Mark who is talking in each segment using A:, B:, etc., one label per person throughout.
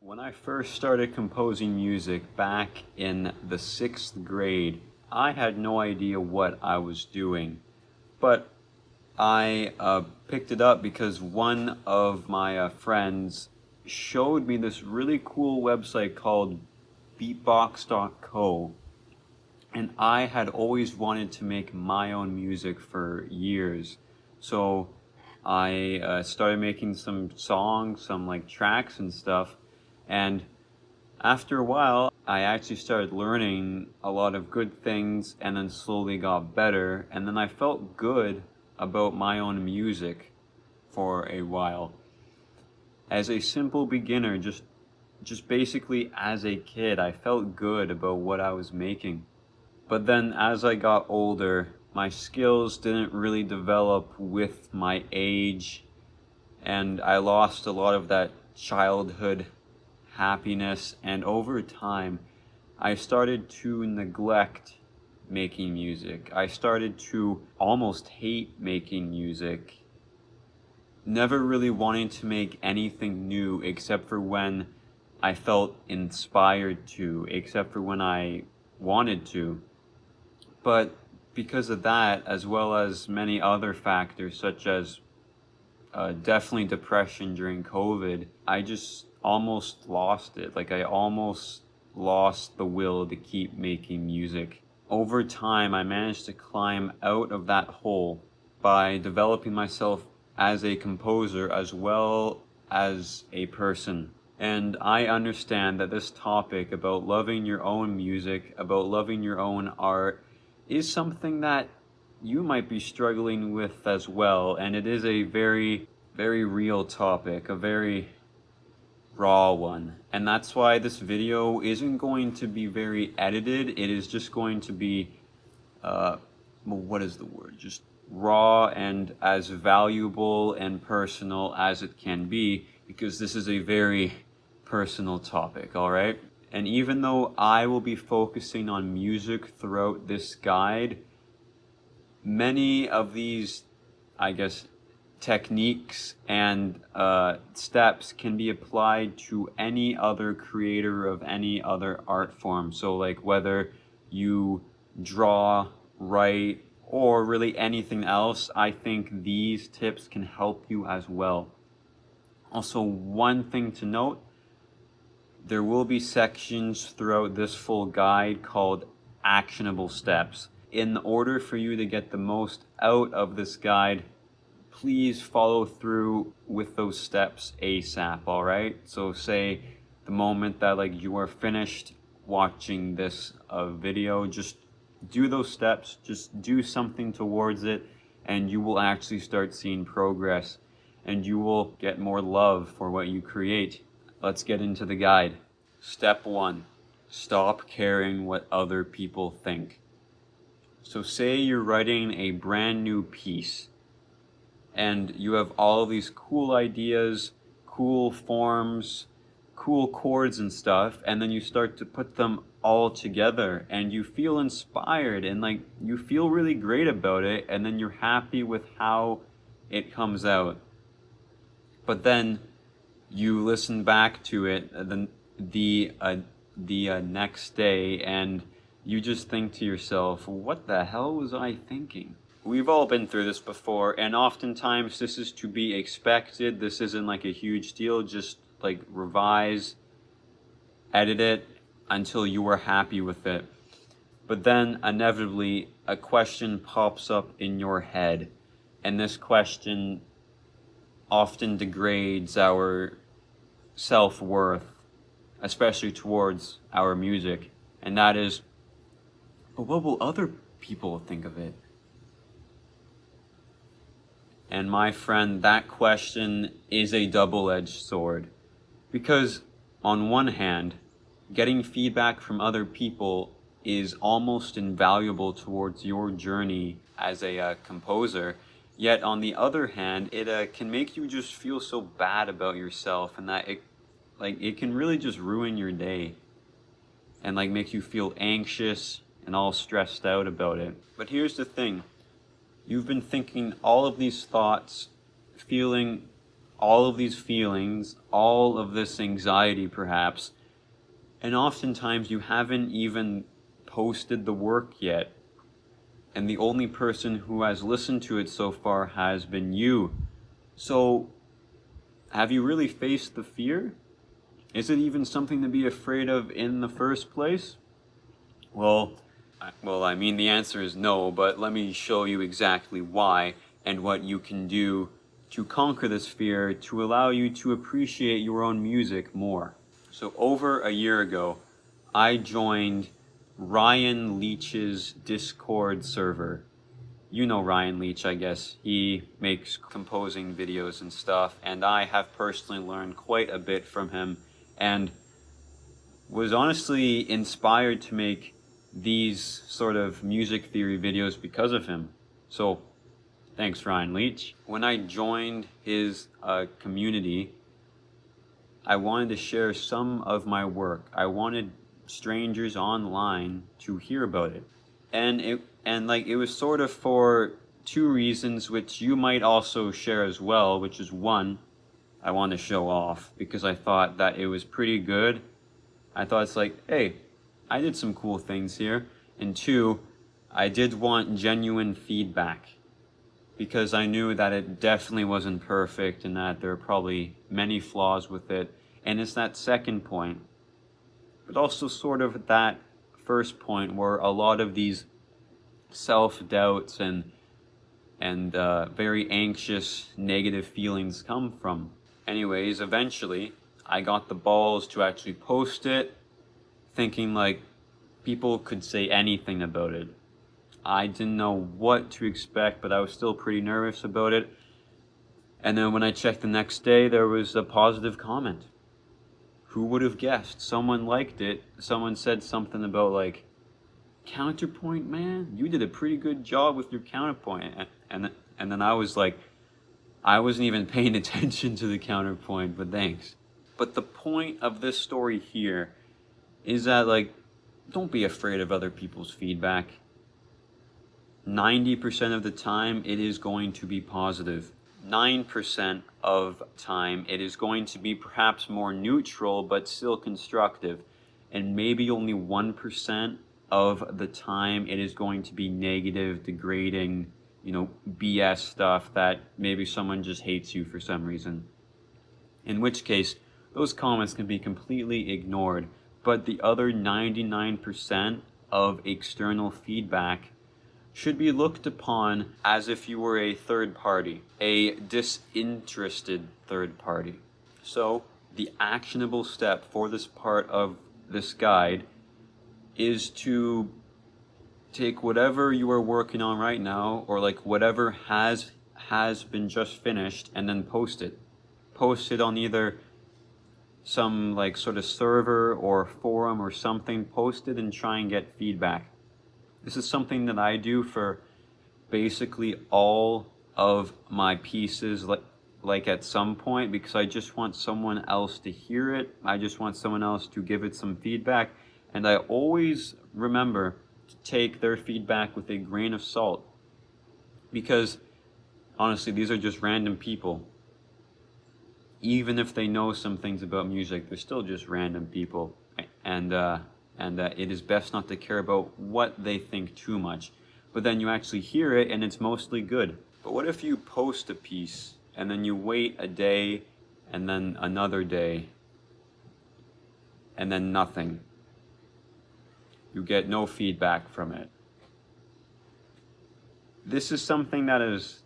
A: When I first started composing music back in the 6th grade, I had no idea what I was doing. But I picked it up because one of my friends showed me this really cool website called beatbox.co. And I had always wanted to make my own music for years. So I started making some songs, some like tracks and stuff. And after a while, I actually started learning a lot of good things and then slowly got better. And then I felt good about my own music for a while. As a simple beginner, just basically as a kid, I felt good about what I was making. But then as I got older, my skills didn't really develop with my age, and I lost a lot of that childhood happiness, and over time, I started to neglect making music. I started to almost hate making music, never really wanting to make anything new except for when I felt inspired to, except for when I wanted to. But because of that, as well as many other factors, such as definitely depression during COVID, I just almost lost it. Like, I almost lost the will to keep making music. Over time, I managed to climb out of that hole by developing myself as a composer as well as a person. And I understand that this topic about loving your own music, about loving your own art, is something that you might be struggling with as well. And it is a very, very real topic, a very raw one. And that's why this video isn't going to be very edited. It is just going to be, what is the word? Just raw and as valuable and personal as it can be, because this is a very personal topic, all right? And even though I will be focusing on music throughout this guide, many of these, I guess, techniques and steps can be applied to any other creator of any other art form. So like whether you draw, write, or really anything else, I think these tips can help you as well. Also, one thing to note, there will be sections throughout this full guide called actionable steps. In order for you to get the most out of this guide, please follow through with those steps ASAP, all right? So say the moment that like you are finished watching this video, just do those steps, just do something towards it, and you will actually start seeing progress, and you will get more love for what you create. Let's get into the guide. Step 1, stop caring what other people think. So say you're writing a brand new piece and you have all these cool ideas, cool forms, cool chords and stuff, and then you start to put them all together and you feel inspired and like you feel really great about it, and then you're happy with how it comes out. But then you listen back to it the next day and you just think to yourself, what the hell was I thinking? We've all been through this before, and oftentimes this is to be expected. This isn't like a huge deal. Just like revise, edit it until you are happy with it. But then inevitably a question pops up in your head, and this question often degrades our self-worth, especially towards our music. And that is, but what will other people think of it? And my friend, that question is a double-edged sword. Because on one hand, getting feedback from other people is almost invaluable towards your journey as a composer. Yet on the other hand, it can make you just feel so bad about yourself, and that it can really just ruin your day and like make you feel anxious and all stressed out about it. But here's the thing. You've been thinking all of these thoughts, feeling all of these feelings, all of this anxiety perhaps, and oftentimes you haven't even posted the work yet, and the only person who has listened to it so far has been you. So, have you really faced the fear? Is it even something to be afraid of in the first place? Well, I mean, the answer is no, but let me show you exactly why and what you can do to conquer this fear to allow you to appreciate your own music more. So over a year ago, I joined Ryan Leach's Discord server. You know Ryan Leach, I guess. He makes composing videos and stuff, and I have personally learned quite a bit from him and was honestly inspired to make these sort of music theory videos because of him. So, thanks Ryan Leach. When I joined his community, I wanted to share some of my work. I wanted strangers online to hear about it. And it was sort of for two reasons, which you might also share as well, which is one, I wanted to show off because I thought that it was pretty good. I thought it's like, hey, I did some cool things here. And two, I did want genuine feedback because I knew that it definitely wasn't perfect and that there are probably many flaws with it. And it's that second point, but also sort of that first point where a lot of these self-doubts and very anxious, negative feelings come from. Anyways, eventually, I got the balls to actually post it, thinking like people could say anything about it. I didn't know what to expect, but I was still pretty nervous about it. And then when I checked the next day, there was a positive comment. Who would have guessed? Someone liked it. Someone said something about like, counterpoint, man, you did a pretty good job with your counterpoint. And then I was like, I wasn't even paying attention to the counterpoint, but thanks. But the point of this story here is that, like, don't be afraid of other people's feedback. 90% of the time, it is going to be positive. 9% of time, it is going to be perhaps more neutral, but still constructive. And maybe only 1% of the time, it is going to be negative, degrading, BS stuff that maybe someone just hates you for some reason. In which case, those comments can be completely ignored, but the other 99% of external feedback should be looked upon as if you were a third party, a disinterested third party. So, the actionable step for this part of this guide is to take whatever you are working on right now, or like whatever has been just finished, and then post it. Post it on either some like sort of server or forum or something. Post it and try and get feedback. This is something that I do for basically all of my pieces, like at some point, because I just want someone else to hear it. I just want someone else to give it some feedback. And I always remember to take their feedback with a grain of salt. Because honestly, these are just random people. Even if they know some things about music, they're still just random people. And it is best not to care about what they think too much. But then you actually hear it and it's mostly good. But what if you post a piece and then you wait a day and then another day and then nothing? You get no feedback from it. This is something that has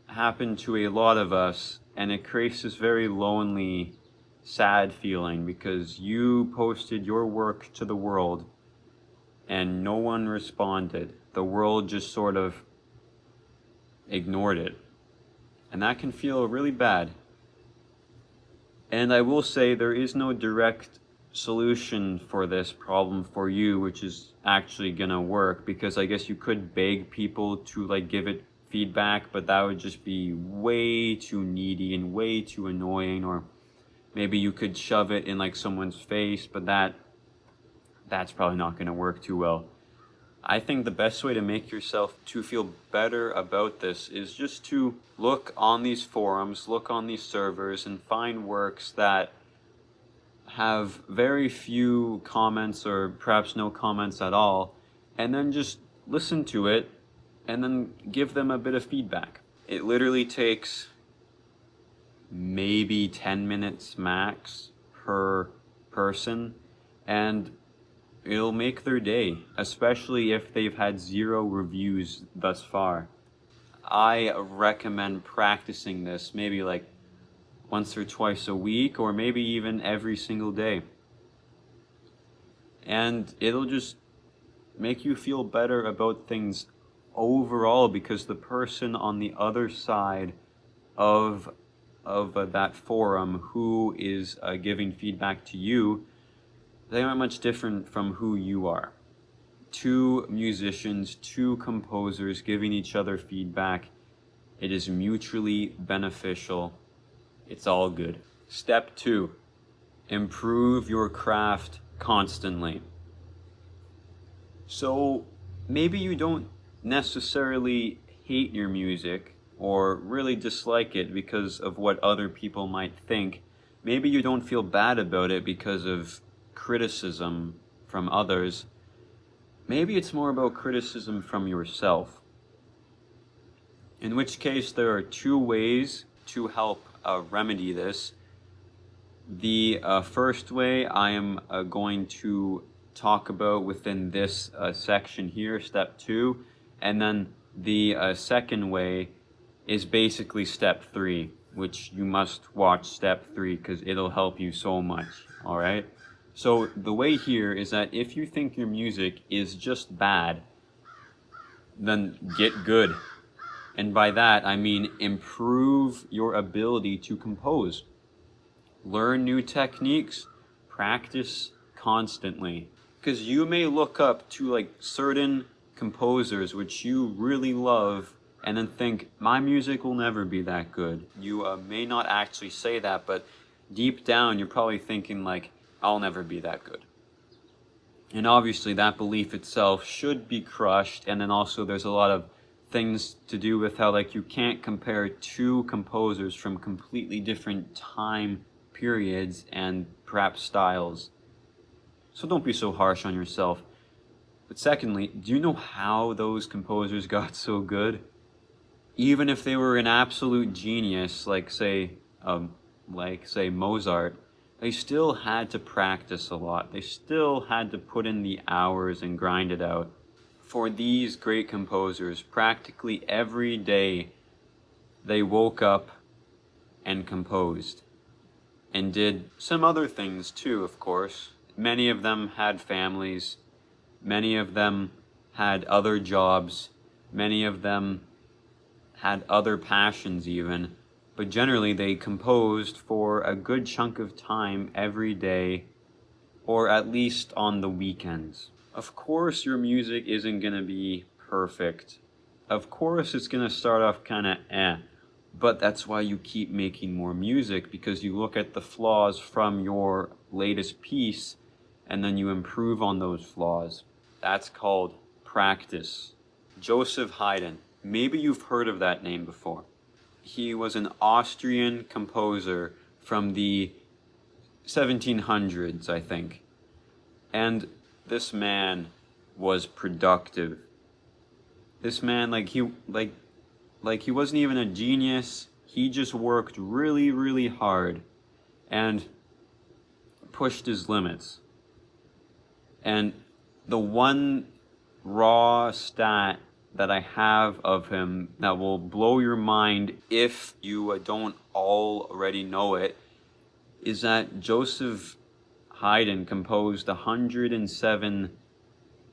A: happened to a lot of us, and it creates this very lonely, sad feeling because you posted your work to the world and no one responded. The world just sort of ignored it. And that can feel really bad. And I will say there is no direct solution for this problem for you, which is actually gonna work, because I guess you could beg people to like give it feedback, but that would just be way too needy and way too annoying. Or maybe you could shove it in like someone's face, but that's probably not gonna work too well. I think the best way to make yourself to feel better about this is just to look on these forums, look on these servers, and find works that have very few comments or perhaps no comments at all, and then just listen to it and then give them a bit of feedback. It literally takes maybe 10 minutes max per person, and it'll make their day, especially if they've had 0 reviews thus far. I recommend practicing this maybe like once or twice a week, or maybe even every single day. And it'll just make you feel better about things overall, because the person on the other side of that forum who is giving feedback to you, they aren't much different from who you are. 2 musicians, 2 composers giving each other feedback. It is mutually beneficial. It's all good. Step 2, improve your craft constantly. So maybe you don't necessarily hate your music or really dislike it because of what other people might think. Maybe you don't feel bad about it because of criticism from others. Maybe it's more about criticism from yourself. In which case, there are 2 ways to help remedy this. The first way I am going to talk about within this section here, step 2, and then the second way is basically step 3, which you must watch step 3 because it'll help you so much. All right. So the way here is that if you think your music is just bad, then get good. And by that, I mean improve your ability to compose. Learn new techniques, practice constantly. Because you may look up to like certain composers which you really love and then think, my music will never be that good. You may not actually say that, but deep down you're probably thinking like, I'll never be that good. And obviously that belief itself should be crushed. And then also there's a lot of things to do with how like you can't compare 2 composers from completely different time periods and perhaps styles. So don't be so harsh on yourself. But secondly, do you know how those composers got so good? Even if they were an absolute genius, like say Mozart, they still had to practice a lot. They still had to put in the hours and grind it out. For these great composers, practically every day they woke up and composed. And did some other things too, of course. Many of them had families. Many of them had other jobs. Many of them had other passions even. But generally they composed for a good chunk of time every day, or at least on the weekends. Of course your music isn't going to be perfect. Of course it's going to start off kind of but that's why you keep making more music, because you look at the flaws from your latest piece and then you improve on those flaws. That's called practice. Joseph Haydn. Maybe you've heard of that name before. He was an Austrian composer from the 1700s, I think. And this man was productive. This man, he wasn't even a genius. He just worked really, really hard and pushed his limits. And the one raw stat that I have of him that will blow your mind if you don't already know it is that Joseph Haydn composed 107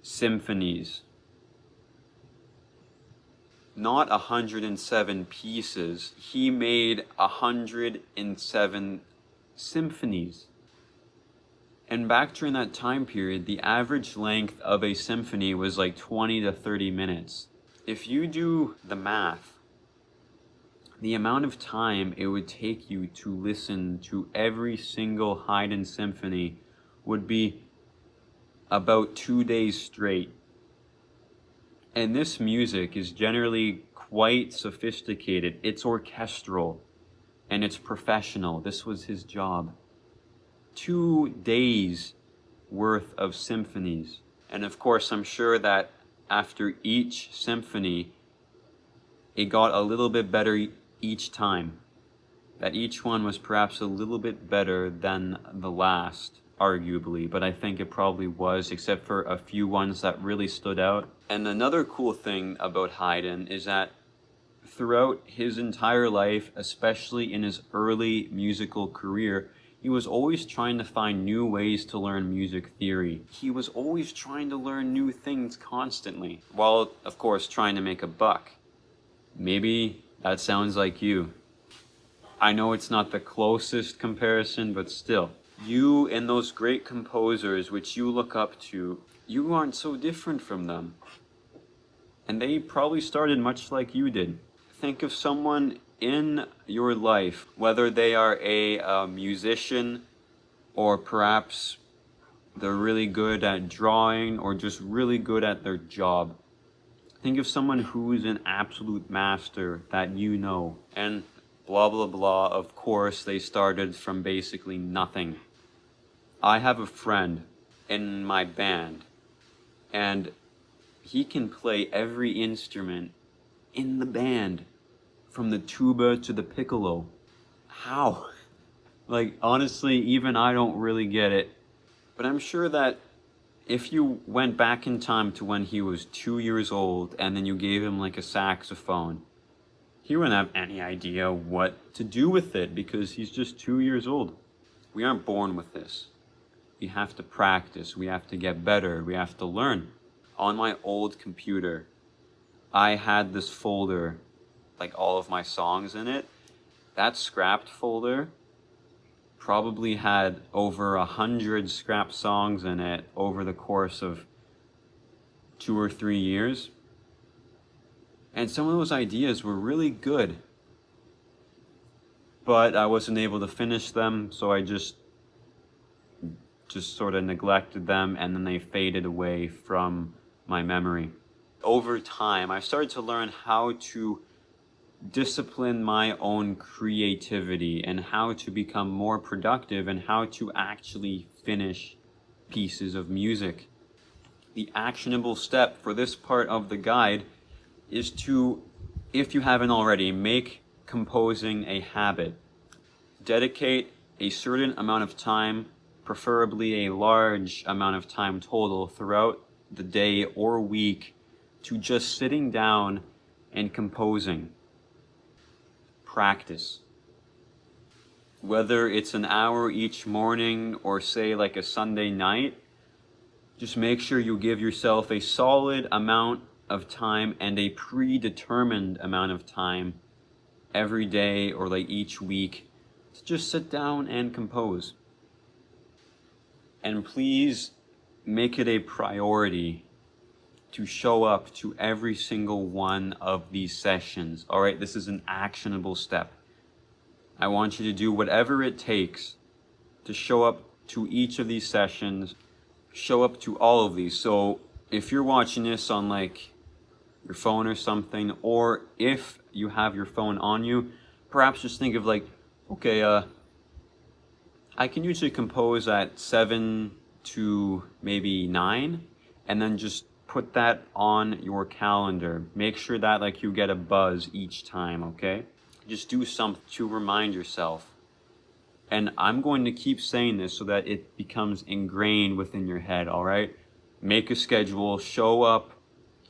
A: symphonies. Not 107 pieces. He made 107 symphonies. And back during that time period, the average length of a symphony was like 20 to 30 minutes. If you do the math, the amount of time it would take you to listen to every single Haydn symphony would be about 2 days straight. And this music is generally quite sophisticated. It's orchestral and it's professional. This was his job. 2 days worth of symphonies. And of course, I'm sure that after each symphony, it got a little bit better each time. That each one was perhaps a little bit better than the last, arguably, but I think it probably was, except for a few ones that really stood out. And another cool thing about Haydn is that throughout his entire life, especially in his early musical career, he was always trying to find new ways to learn music theory. He was always trying to learn new things constantly, while, of course, trying to make a buck. Maybe that sounds like you. I know it's not the closest comparison, but still. You and those great composers which you look up to, you aren't so different from them. And they probably started much like you did. Think of someone in your life, whether they are a musician or perhaps they're really good at drawing or just really good at their job. Think of someone who's an absolute master that you know, and blah blah blah, of course they started from basically nothing. I have a friend in my band, and he can play every instrument in the band, from the tuba to the piccolo. How? Like, honestly, even I don't really get it. But I'm sure that if you went back in time to when he was 2 years old and then you gave him like a saxophone, he wouldn't have any idea what to do with it because he's just 2 years old. We aren't born with this. We have to practice. We have to get better. We have to learn. On my old computer, I had this folder, like all of my songs in it. That scrapped folder probably had over 100 scrap songs in it over the course of 2 or 3 years. And some of those ideas were really good, but I wasn't able to finish them, so I just sort of neglected them, and then they faded away from my memory. Over time, I started to learn how to discipline my own creativity and how to become more productive and how to actually finish pieces of music. The actionable step for this part of the guide is to, if you haven't already, make composing a habit. Dedicate a certain amount of time, preferably a large amount of time total throughout the day or week, to just sitting down and composing. Practice. Whether it's an hour each morning or say like a Sunday night, just make sure you give yourself a solid amount of time and a predetermined amount of time every day or like each week to just sit down and compose. And please make it a priority to show up to every single one of these sessions. All right, this is an actionable step. I want you to do whatever it takes to show up to each of these sessions, show up to all of these. So if you're watching this on like your phone or something, or if you have your phone on you, perhaps just think of like, okay, I can usually compose at 7 to maybe 9, and then just put that on your calendar. Make sure that like you get a buzz each time, okay? Just do something to remind yourself. And I'm going to keep saying this so that it becomes ingrained within your head, all right? Make a schedule, show up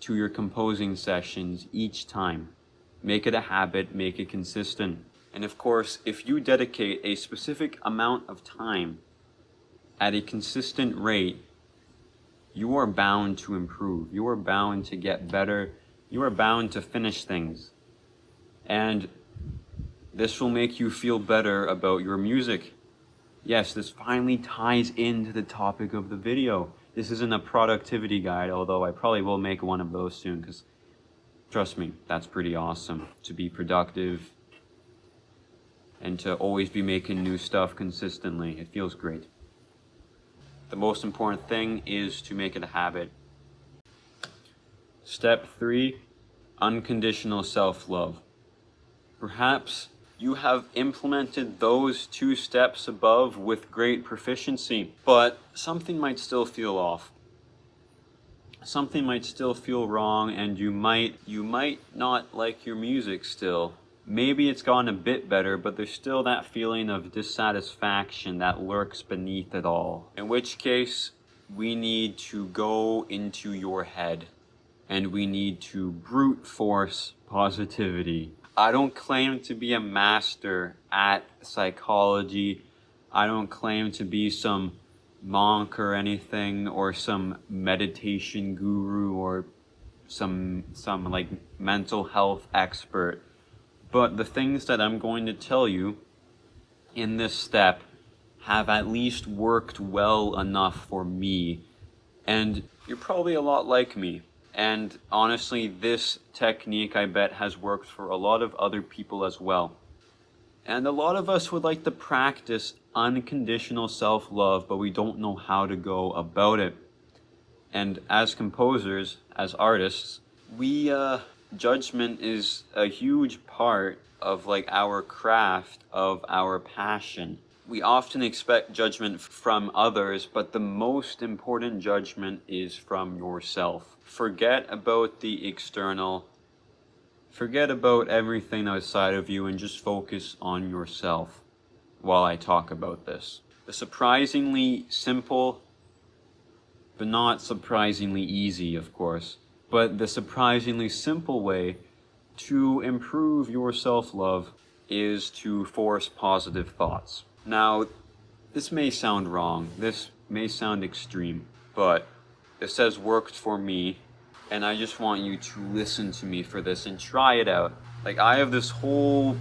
A: to your composing sessions each time. Make it a habit, make it consistent. And of course, if you dedicate a specific amount of time at a consistent rate, you are bound to improve. You are bound to get better. You are bound to finish things. And this will make you feel better about your music. Yes, this finally ties into the topic of the video. This isn't a productivity guide, although I probably will make one of those soon, because trust me, that's pretty awesome. To be productive and to always be making new stuff consistently. It feels great. The most important thing is to make it a habit. Step 3, unconditional self-love. Perhaps you have implemented those 2 steps above with great proficiency, but something might still feel off. Something might still feel wrong, and you might not like your music still. Maybe it's gotten a bit better, but there's still that feeling of dissatisfaction that lurks beneath it all. In which case, we need to go into your head, and we need to brute force positivity. I don't claim to be a master at psychology. I don't claim to be some monk or anything, or some meditation guru, or some like mental health expert. But the things that I'm going to tell you in this step have at least worked well enough for me. And you're probably a lot like me. And honestly, this technique, I bet, has worked for a lot of other people as well. And a lot of us would like to practice unconditional self-love, but we don't know how to go about it. And as composers, as artists, judgment is a huge part of like our craft, of our passion. We often expect judgment from others, but the most important judgment is from yourself. Forget about the external. Forget about everything outside of you and just focus on yourself while I talk about this. The surprisingly simple, but not surprisingly easy, of course, but the surprisingly simple way to improve your self-love is to force positive thoughts. Now, this may sound wrong, this may sound extreme, but this has worked for me. And I just want you to listen to me for this and try it out. Like, I have this whole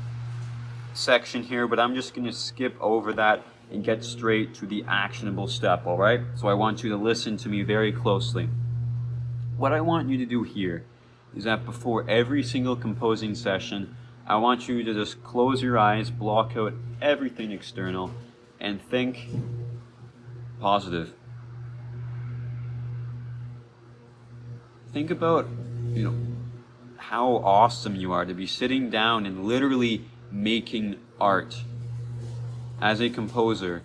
A: section here, but I'm just going to skip over that and get straight to the actionable step, all right? So I want you to listen to me very closely. What I want you to do here is that before every single composing session, I want you to just close your eyes, block out everything external, and think positive. Think about, how awesome you are to be sitting down and literally making art. As a composer,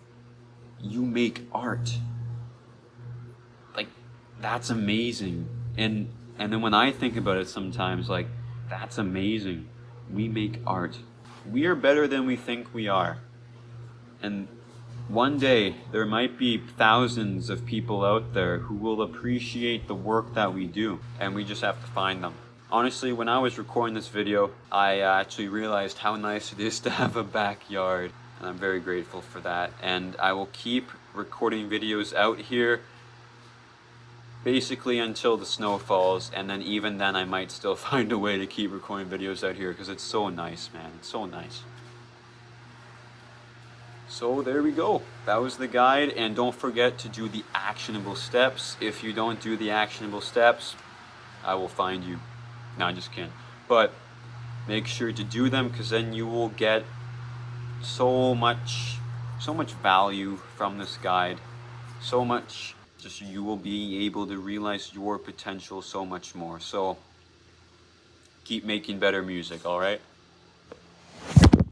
A: you make art. Like, that's amazing. And then when I think about it sometimes, like, that's amazing. We make art. We are better than we think we are. And one day, there might be thousands of people out there who will appreciate the work that we do, and we just have to find them. Honestly, when I was recording this video, I actually realized how nice it is to have a backyard, and I'm very grateful for that. And I will keep recording videos out here basically until the snow falls, and then even then I might still find a way to keep recording videos out here because it's so nice, man. It's so nice. So there we go. That was the guide, and don't forget to do the actionable steps. If you don't do the actionable steps, I will find you. No, I'm just kidding. But make sure to do them, because then you will get so much value from this guide. So much, just you will be able to realize your potential so much more. So keep making better music, all right?